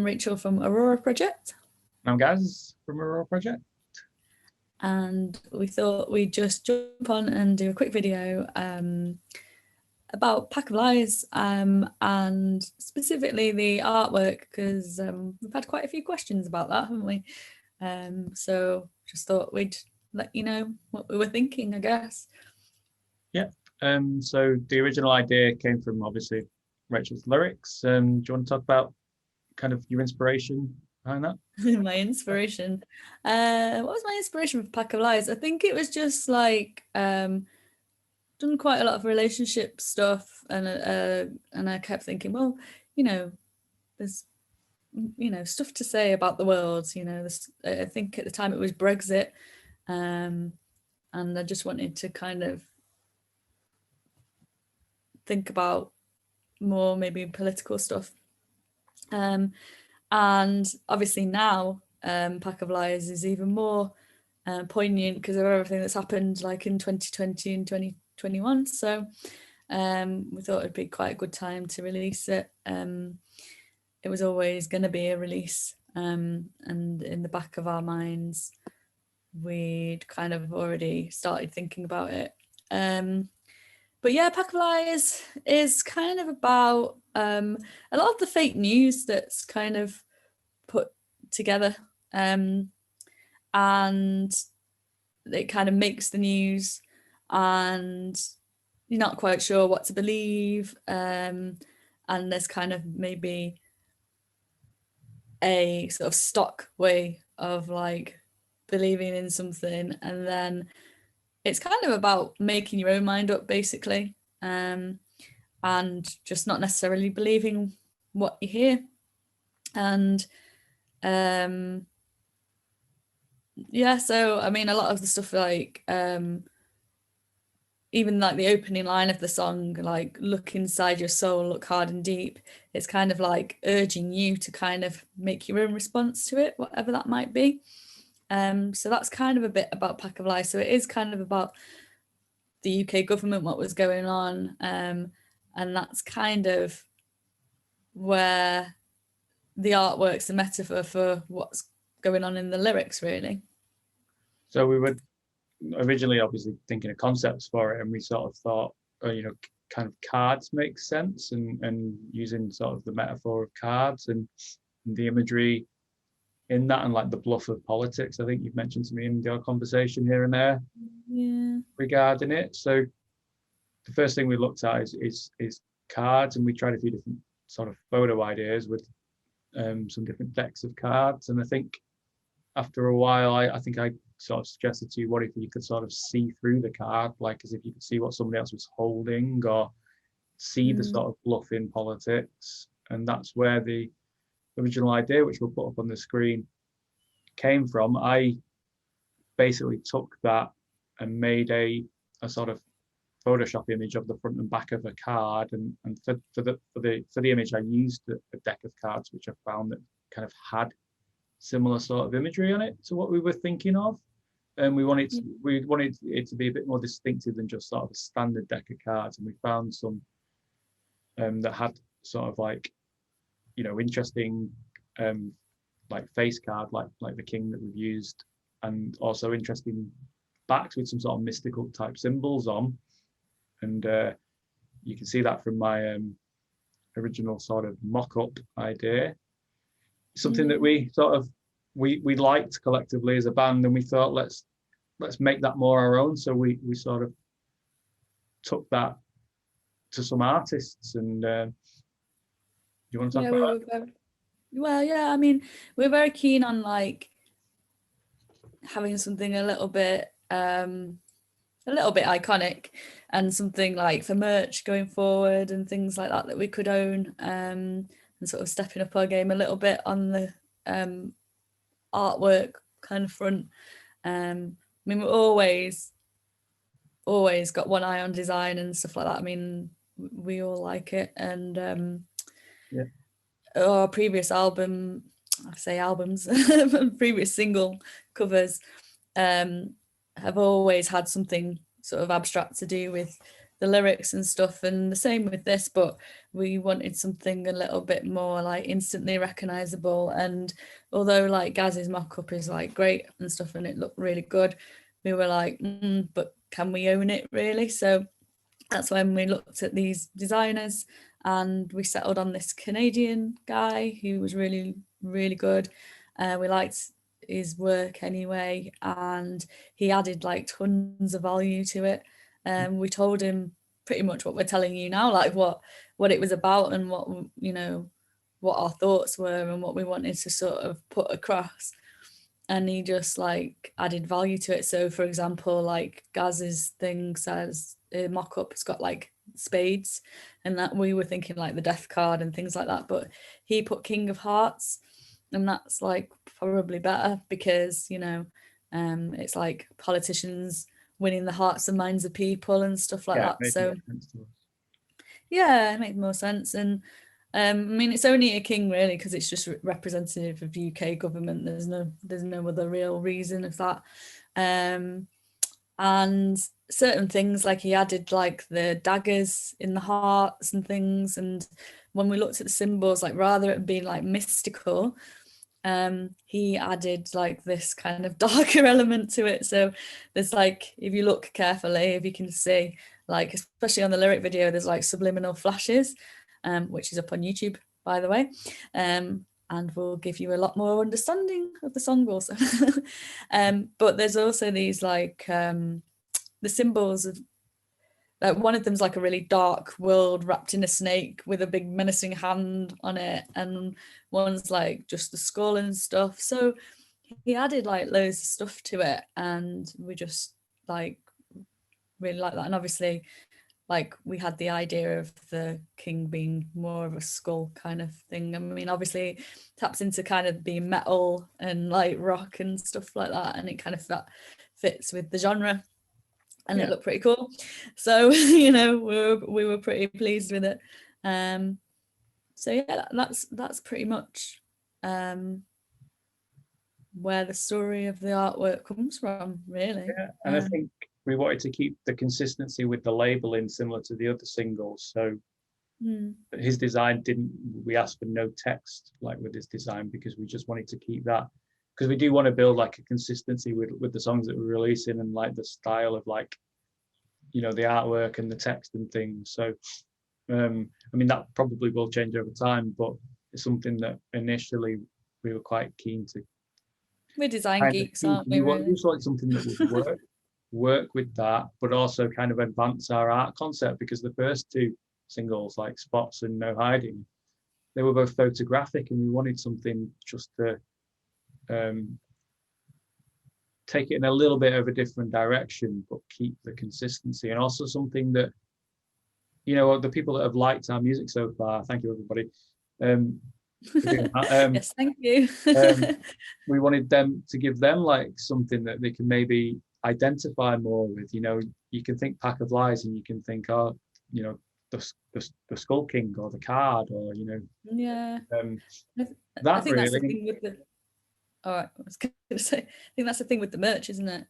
I'm Rachel from Aurora-Project. I'm Gaz from Aurora-Project. And we thought we'd just jump on and do a quick video about Pack of Lies and specifically the artwork, because we've had quite a few questions about that, haven't we? So just thought we'd let you know what we were thinking, I guess. Yeah. So the original idea came from obviously Rachel's lyrics. Do you want to talk about kind of your inspiration behind that? My inspiration. What was my inspiration for Pack of Lies? I think it was just like done quite a lot of relationship stuff, and I kept thinking, well, there's stuff to say about the world. I think at the time it was Brexit, and I just wanted to kind of think about more maybe political stuff. And obviously now Pack of Lies is even more poignant because of everything that's happened like in 2020 and 2021. So we thought it'd be quite a good time to release it. It was always going to be a release, and in the back of our minds we'd kind of already started thinking about it. But yeah, Pack of Lies is kind of about a lot of the fake news that's kind of put together, and it kind of makes the news and you're not quite sure what to believe, and there's kind of maybe a sort of stock way of like believing in something, and then it's kind of about making your own mind up basically, and just not necessarily believing what you hear. And yeah, so I mean a lot of the stuff like even like the opening line of the song, like look inside your soul, look hard and deep, it's kind of like urging you to kind of make your own response to it, whatever that might be. So that's kind of a bit about Pack of Lies. So it is kind of about the UK government, what was going on, and that's kind of where the artwork's a metaphor for what's going on in the lyrics, really. So we were originally obviously thinking of concepts for it, and we sort of thought, kind of cards make sense, and using sort of the metaphor of cards and the imagery in that, and like the bluff of politics. I think you've mentioned to me in your conversation here and there, yeah, regarding it. So the first thing we looked at is cards, and we tried a few different sort of photo ideas with some different decks of cards. And I think after a while, I think I sort of suggested to you, what if you could sort of see through the card, like as if you could see what somebody else was holding, or see the sort of bluff in politics. And that's where the original idea, which we'll put up on the screen, came from. I basically took that and made a sort of Photoshop image of the front and back of a card, and for the image I used a deck of cards which I found that kind of had similar sort of imagery on it to what we were thinking of, and we wanted it to be a bit more distinctive than just sort of a standard deck of cards. And we found some that had sort of like interesting like face card, like the king that we've used, and also interesting backs with some sort of mystical type symbols on. And you can see that from my original sort of mock-up idea. Something that we sort of we liked collectively as a band, and we thought let's make that more our own. So we sort of took that to some artists. And do you want to talk about that? Well, yeah, I mean, we're very keen on like having something a little bit iconic, and something like for merch going forward and things like that we could own, and sort of stepping up our game a little bit on the artwork kind of front. I mean, we're always got one eye on design and stuff like that. I mean, we all like it, and yeah. Our previous album, I say albums, previous single covers have always had something sort of abstract to do with the lyrics and stuff, and the same with this, but we wanted something a little bit more like instantly recognizable. And although like Gaz's mock-up is like great and stuff and it looked really good, we were like, but can we own it really? So that's when we looked at these designers and we settled on this Canadian guy who was really, really good. We liked his work anyway, and he added like tons of value to it. We told him pretty much what we're telling you now, like what it was about and what, you know, what our thoughts were and what we wanted to sort of put across. And he just like added value to it. So for example, like Gaz's thing says mock-up, it's got like spades, and that we were thinking like the death card and things like that, but he put King of Hearts, and that's like probably better because, you know, it's like politicians winning the hearts and minds of people and stuff like that. So yeah, it makes more sense. And I mean, it's only a king really because it's just representative of UK government. There's no other real reason of that. And certain things, like he added like the daggers in the hearts and things. And when we looked at the symbols, like rather it being like mystical, he added like this kind of darker element to it. So there's like, if you look carefully, if you can see, like especially on the lyric video, there's like subliminal flashes, which is up on YouTube, by the way, and will give you a lot more understanding of the song also. But there's also these like the symbols of, like one of them's like a really dark world wrapped in a snake with a big menacing hand on it, and one's like just the skull and stuff. So he added like loads of stuff to it, and we just like really like that. And obviously like we had the idea of the king being more of a skull kind of thing. I mean, obviously taps into kind of being metal and like rock and stuff like that, and it kind of fits with the genre, and it looked pretty cool. So you know, we were pretty pleased with it. So yeah, that's pretty much where the story of the artwork comes from, really. Yeah, and I think we wanted to keep the consistency with the labeling similar to the other singles. So his design we asked for no text like with his design, because we just wanted to keep that, because we do want to build like a consistency with the songs that we're releasing, and like the style of like, you know, the artwork and the text and things. So I mean, that probably will change over time, but it's something that initially we were quite keen to. We're design geeks, aren't we? We just like something that would work with that, but also kind of advance our art concept, because the first two singles, like Spots and No Hiding, they were both photographic, and we wanted something just to take it in a little bit of a different direction, but keep the consistency, and also something that, you know, the people that have liked our music so far, thank you everybody, yes, thank you. We wanted them to give them like something that they can maybe identify more with. You know, you can think Pack of Lies and you can think, oh, you know, the Skull King or the card, or, you know, I think really, that's the thing with the, all right, I was going to say, I think that's the thing with the merch, isn't it?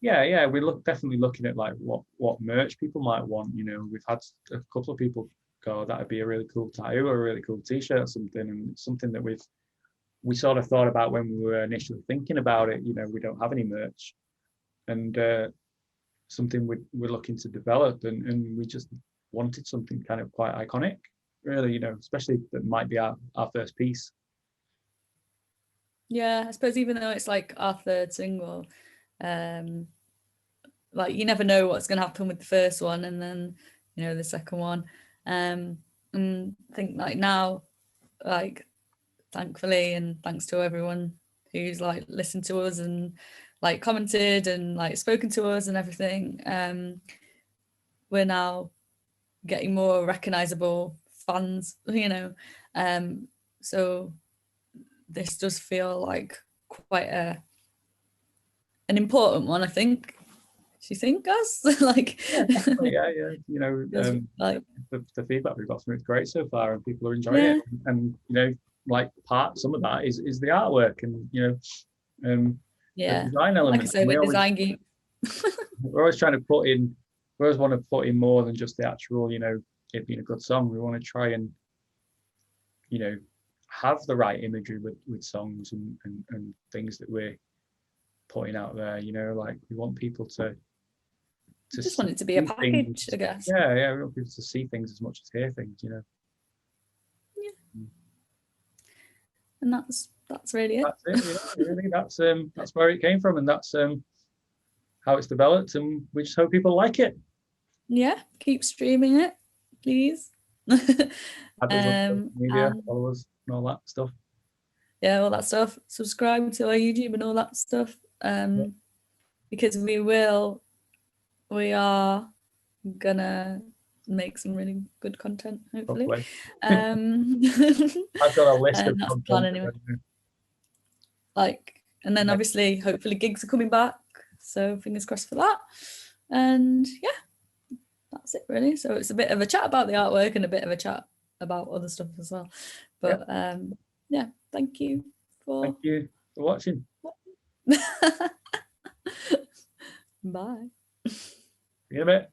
Yeah, we're definitely looking at like what merch people might want. You know, we've had a couple of people go, that'd be a really cool tattoo or a really cool t-shirt or something, and it's something that we sort of thought about when we were initially thinking about it. You know, we don't have any merch, and something we're looking to develop, and we just wanted something kind of quite iconic, really, you know, especially that might be our first piece. Yeah, I suppose even though it's like our third single, like you never know what's going to happen with the first one and then, you know, the second one. And I think like now, like thankfully and thanks to everyone who's like listened to us and like commented and like spoken to us and everything, we're now getting more recognizable fans, you know. So this does feel like quite an important one, I think. Do you think, Gaz? Like, yeah, you know, like the feedback we've got from it's great so far, and people are enjoying it. And you know, like some of that is the artwork, and you know, the design element. Like I say, we're design geek. We're always trying to put in we always want to put in more than just the actual, it being a good song. We want to try and, have the right imagery with songs and things that we're putting out there. Like we want people to just want it to be a see package, things. I guess. Yeah, we want people to see things as much as hear things. Yeah. And that's really it. That's it. Really, that's where it came from, and that's how it's developed, and we just hope people like it. Yeah, keep streaming it, please. Add us on social media, follow us, and all that stuff. Yeah, all that stuff. Subscribe to our YouTube and all that stuff. Because we are gonna make some really good content, hopefully. I've got a list of that's content. the plan anyway. And then obviously, hopefully gigs are coming back. So fingers crossed for that. And yeah, that's it really. So it's a bit of a chat about the artwork and a bit of a chat about other stuff as well. But yeah, thank you for watching. Bye. See you in a bit.